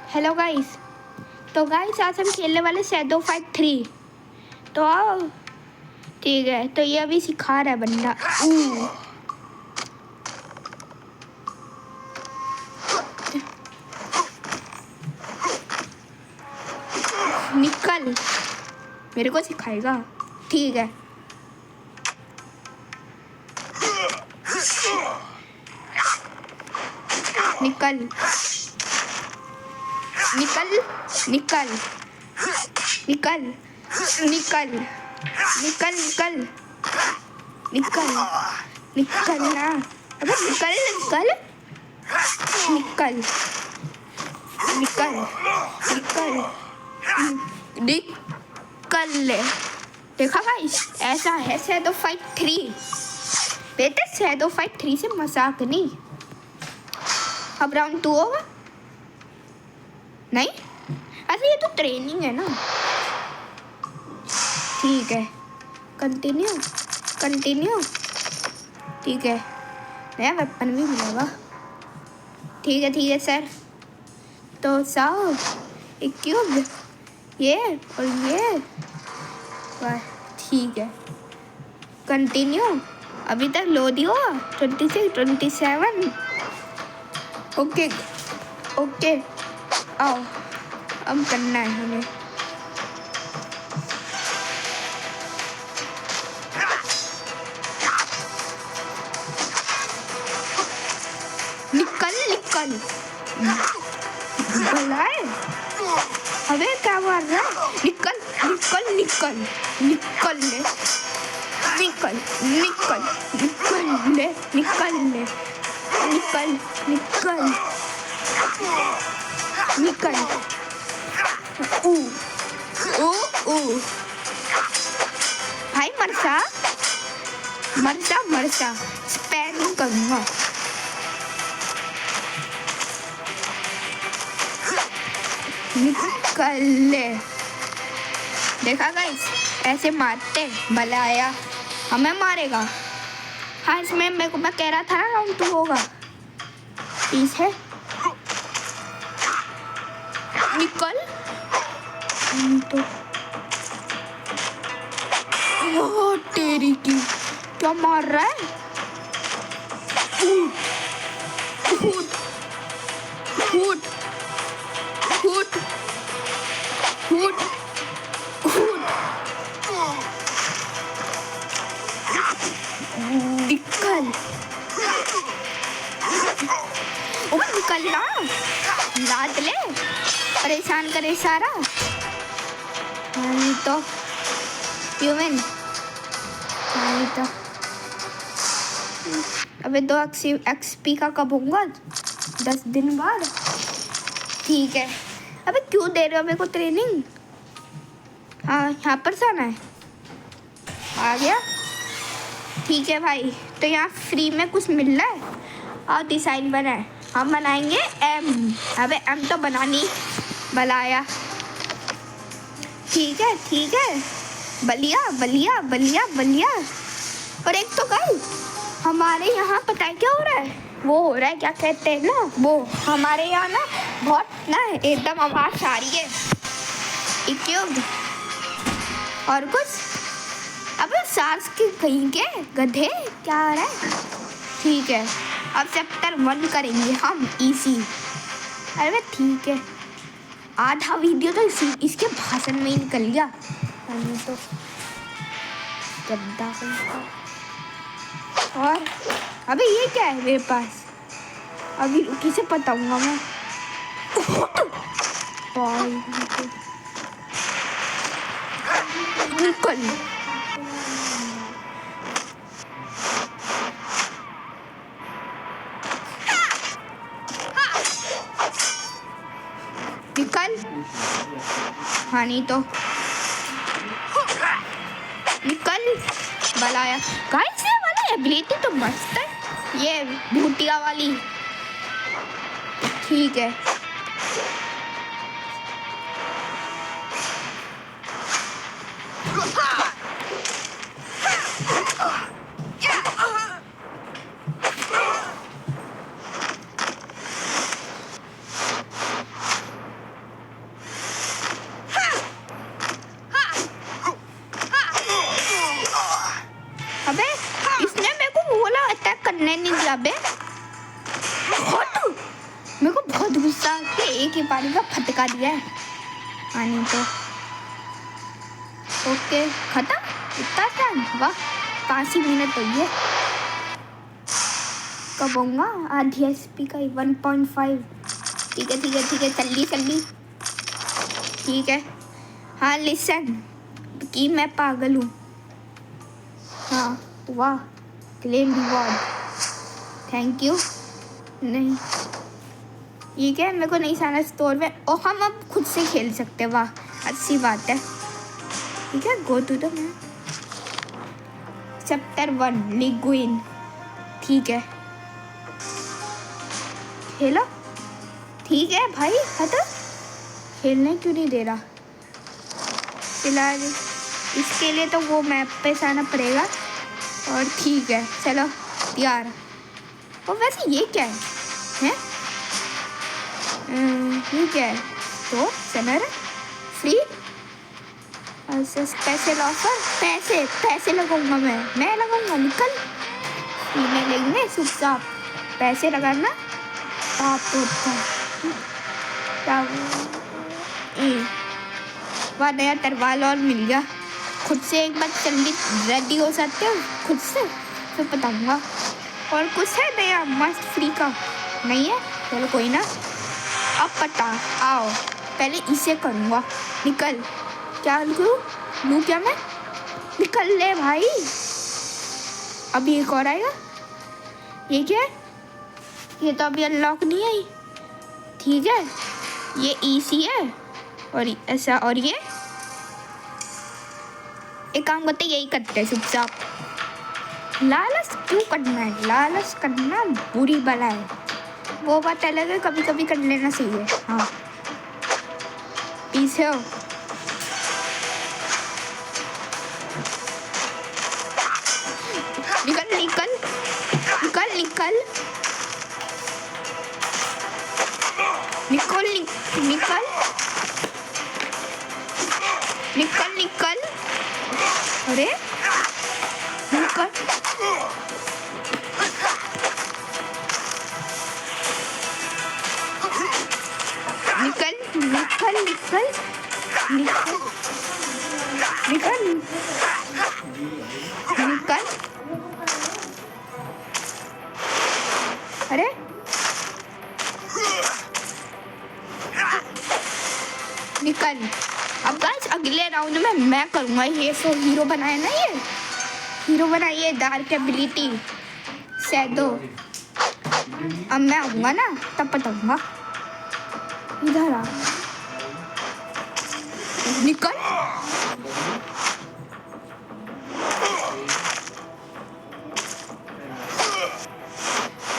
Hello guys. तो guys आज हम खेलने वाले शैडो फाइट 3। तो आओ। ठीक है, तो ये अभी सिखा रहा है बंदा। निकल, मेरे को सिखाएगा। ठीक है, निकल निकल निकल निकल निकल निकल निकल निकल निकल ना। अबे निकल निकल निकल निकल निकल निकल ले। देखा गाइस, ऐसा है शैडो फाइट 3। बेटे शैडो फाइट 3 से मजाक नहीं। अब राउंड 2 होगा नहीं? अच्छा ये तो ट्रेनिंग है ना। ठीक है, कंटिन्यू कंटिन्यू। ठीक है, नया वेपन भी मिलेगा। ठीक है सर। तो साहब एक क्यूब ये और ये, वाह ठीक है। कंटिन्यू। अभी तक लोड ही हुआ 26 27। ओके ओके, आओ अब करना है हमें। निकल निकल बुलाए। अबे क्या मार रहा है? निकल निकल निकल निकल ले, निकल निकल निकल ले, निकल ले, निकल निकल निकल। ओ ओ ओ भाई मरसा मरसा मरसा स्पैम करूँगा। निकल ले। देखा गाइस, ऐसे मारते भला आया हमें मारेगा। हाँ इसमें मैं कह रहा था ना राउंड 2 होगा। प्लीज है निकल तो। ओह तेरी की, क्या मार रहा है? फूट फूट फूट फूट फूट। निकल ओ निकल ना, लाद ले, परेशान करे सारा। तो ह्यूमन तो अबे 2 एक्सपी का कब होगा? 10 दिन बाद। ठीक है, अबे क्यों दे रहे हो मेरे को ट्रेनिंग? हाँ यहाँ पर जाना है। आ गया। ठीक है भाई, तो यहाँ फ्री में कुछ मिल रहा है और डिज़ाइन बना है। हम बनाएंगे एम। अबे एम तो बनानी बनाया। ठीक है बलिया बलिया बलिया बलिया। और एक तो गाइस हमारे यहाँ पता है क्या हो रहा है? वो हो रहा है, क्या कहते हैं ना, वो हमारे यहाँ ना बहुत ना एकदम आवाज़ आ रही है। क्यों और कुछ? अबे सार्स के कहीं के गधे क्या आ रहा है? ठीक है, अब चैप्टर 1 करेंगे हम इसी। अरे ठीक है, आधा वीडियो तो इसके भाषण में ही निकल गया। तो गद्दा और अबे ये क्या है मेरे पास? अभी किसे बताऊंगा मैं? निकल निकल। हाँ नहीं तो निकल बलाया। गाइस ये वाला एबिलिटी तो मस्त है, ये भूतिया वाली। ठीक है, एक ही पानी का फटका दिया है। हाँ नहीं तो ओके खत्म, इतना टाइम, वाह 5 ही मिनट तो ये कब होगा। आधी एचपी का 1.5, ठीक है ठीक है ठीक है, जल्दी जल्दी, ठीक है। हाँ लिसन कि मैं पागल हूँ। हाँ वाह क्लेम रिवॉर्ड, थैंक यू। नहीं ठीक है, मेरे को नहीं सारा स्टोर में, और हम अब खुद से खेल सकते हैं, वाह अच्छी बात है। ठीक है गो टू द चैप्टर 1 लिग्विन, ठीक है खेलो, ठीक है भाई खत्म। खेलने क्यों नहीं दे रहा फिलहाल, इसके लिए तो वो मैप पे जाना पड़ेगा। और ठीक है चलो यार। और वैसे ये क्या है ये क्या है, तो सनर फ्री स्पेशल ऑफर, पैसे लगाऊंगा, मैं लगाऊंगा, निकल फ्री में लेंगे चुपचाप, पैसे लगाना आप तो क्या वह नया तरवाल और मिल गया। खुद से एक बार जल्दी रेडी हो सकते हो खुद से, फिर बताऊंगा। और कुछ है नया मस्त फ्री का नहीं है, चलो कोई ना, अब पता आओ, पहले इसे करूँगा। निकल, क्या लूँ क्या मैं, निकल ले भाई। अभी एक और आएगा, ये क्या है, ये तो अभी अनलॉक नहीं आई, ठीक है ये इजी है। और ऐसा, और ये एक काम करते, यही करते हैं चुपचाप। लालच क्यों करना है, लालच करना बुरी बला है, वो बात अलग है, कभी कभी कर लेना चाहिए। हाँ पीछे हो, निकल निकल निकल निकल निकल निकल निकल निकल, अरे निकल, निकल निकल निकल निकल निकल निकल, अरे निकल। अब गाइस अगले राउंड में मैं करूँगा ये, सो हीरो बनाया ना, ये हीरो बनाइए, डार्क एबिलिटी शैडो। अब मैं आऊँगा ना तब बताऊँगा, इधर आ, निकल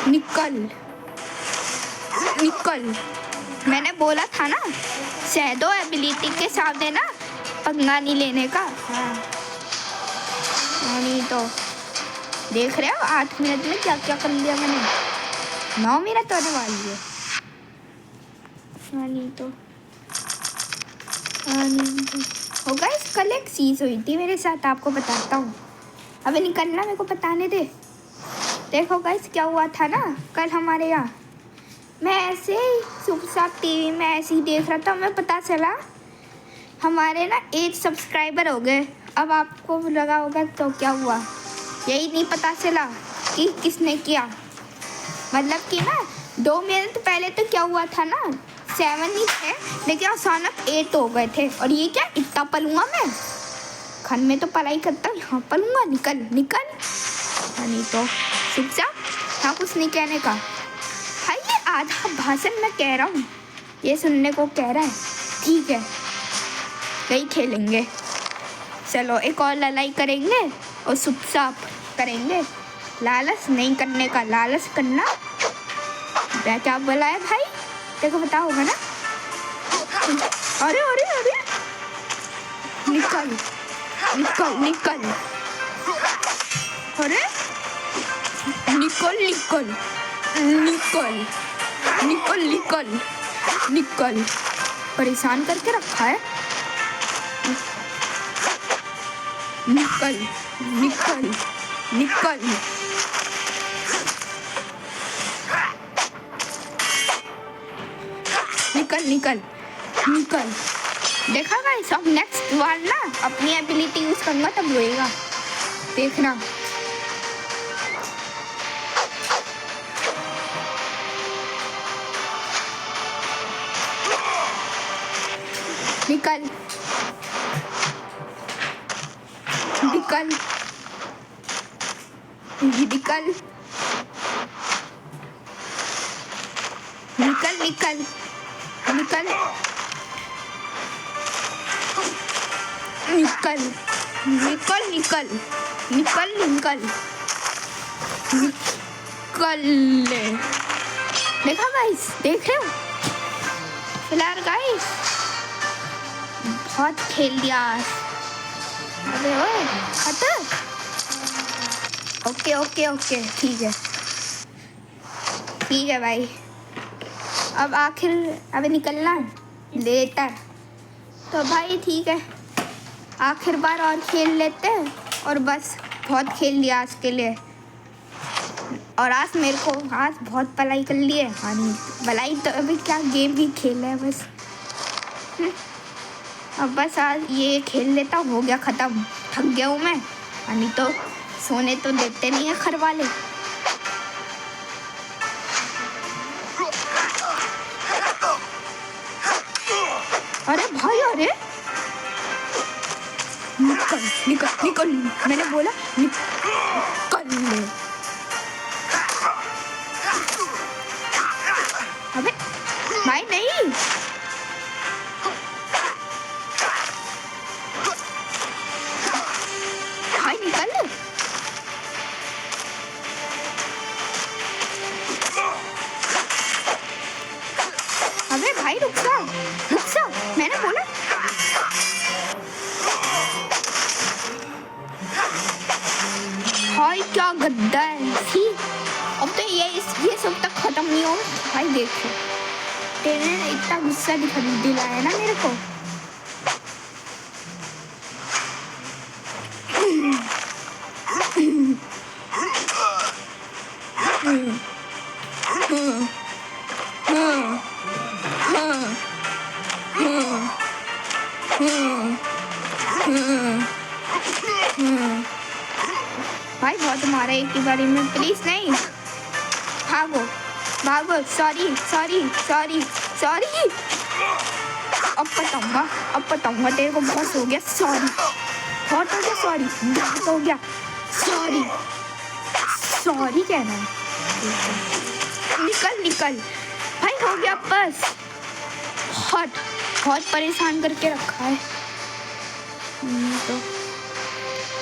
निकल निकल, मैंने बोला था ना शैडो एबिलिटी के सामने ना पंगा नहीं लेने का। हाँ नहीं तो देख रहे हो 8 मिनट में क्या क्या कर लिया मैंने, 9 मिनट होने वाली है। हाँ नहीं तो हो गाइस, कल एक चीज़ हुई थी मेरे साथ, आपको बताता हूँ। अबे निकलना, मेरे को बताने दे। देखो गाइस क्या हुआ था ना कल हमारे यहाँ, मैं ऐसे ही चुपचाप टीवी में ऐसे ही देख रहा था, मैं पता चला हमारे ना 8 सब्सक्राइबर हो गए। अब आपको लगा होगा तो क्या हुआ, यही नहीं पता चला कि किसने किया। मतलब कि ना 2 मिनट पहले तो क्या हुआ था ना 7 ही थे, लेकिन अचानक 8 हो गए थे। और ये क्या, इतना पलूँगा मैं, खन में तो पढ़ाई करता हूँ, यहाँ पलूँगा, निकल निकल। नहीं तो चुपचाप, हाँ कुछ नहीं कहने का भाई, ये आधा भाषण मैं कह रहा हूँ, ये सुनने को कह रहा है, ठीक है यही खेलेंगे। चलो एक और लड़ाई करेंगे और चुपचाप करेंगे, लालच नहीं करने का, लालच करना क्या बोला है भाई, देखो पता होगा ना। अरे अरे अरे निकल निकल निकल, अरे निकल निकल निकल निकल निकल निकल, परेशान करके रखा है, निकल निकल निकल निकल निकल निकल। देखा गाइस, अब नेक्स्ट बार ना अपनी एबिलिटी यूज करूंगा तब रोएगा, देखना। निकल निकल निकल निकल निकल निकल निकल निकल निकल निकल निकल निकल। देखा गाइस, देख रहे हो? फिलहाल गाइस बहुत खेल दिया। अरे ओए खतर। ओके ओके ओके, ठीक है ठीक है भाई। अब आखिर अब निकलना लेटर, तो भाई ठीक है, आखिर बार और खेल लेते हैं। और बस बहुत खेल लिया आज के लिए। और आज मेरे को आज बहुत भलाई कर ली है। हाँ भलाई तो अभी क्या, गेम भी खेल है बस। अब बस आज ये खेल लेता हूँ, हो गया ख़त्म। थक गया हूँ मैं, नहीं तो सोने तो देते नहीं है घर वाले। अरे भाई अरे निकल निकल निकल, मैंने बोला निकल। अबे भाई नहीं, भाई निकल। अबे भाई रुक जा, मैंने बोला। भाई क्या गद्दा है। सी अब तो ये सब तक खत्म नहीं हो भाई। देखो तेरे ने इतना गुस्सा दिलाया ना मेरे को। भाई बहुत मारा एक ही बारी में, प्लीज नहीं। भागो भागो, सॉरी सॉरी सॉरी सॉरी। अब बताऊंगा तेरे को। बहुत हो गया सॉरी, बहुत हो गया सॉरी, बहुत हो गया सॉरी। सॉरी कहना है, निकल निकल भाई, हो गया बस। बहुत परेशान करके रखा है। तो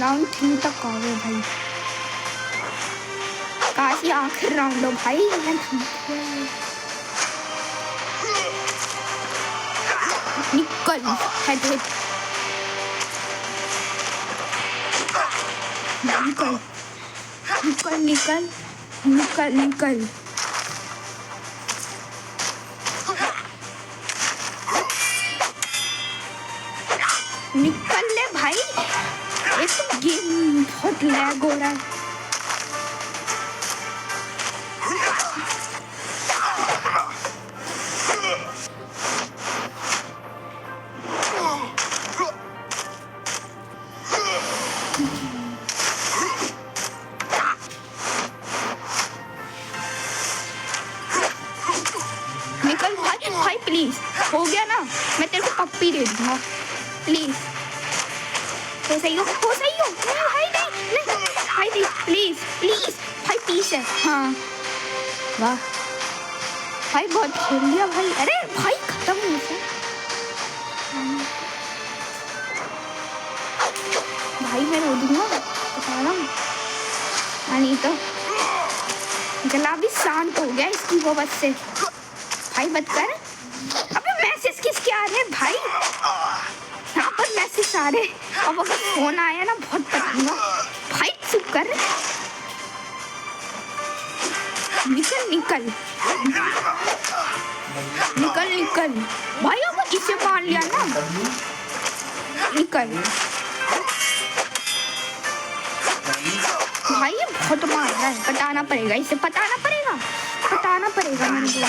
राउंड 3 तक आ गए भाई। काश ये आखिर राउंड हो भाई। निकल हेड निकल निकल निकल निकल निकल। निकल ले भाई, एक तो गेम बहुत लैग हो रहा है। निकल भाई, भाई प्लीज, हो गया ना, मैं तेरे को पप्पी दे दूंगा प्लीज। हो सही हो भाई, नहीं भाई प्लीज प्लीज भाई, पीस है। हाँ वाह भाई, बहुत खेल लिया भाई। अरे भाई खत्म हो गया भाई, मैं रो दूंगा बता रहा हूँ। नहीं तो गला भी शांत हो गया इसकी वजह से। भाई मत कर। अबे मैसेज किसके आ रहे भाई? यहाँ पर मैसेज आ रहे, अब अगर फोन आया ना बहुत पकड़ूंगा भाई। चुप कर, निकल निकल निकल निकल भाई। अब इसे मार लिया ना, निकल भाई। ये बहुत मार रहा है, बताना पड़ेगा इसे, बताना पड़ेगा मैंने बोला।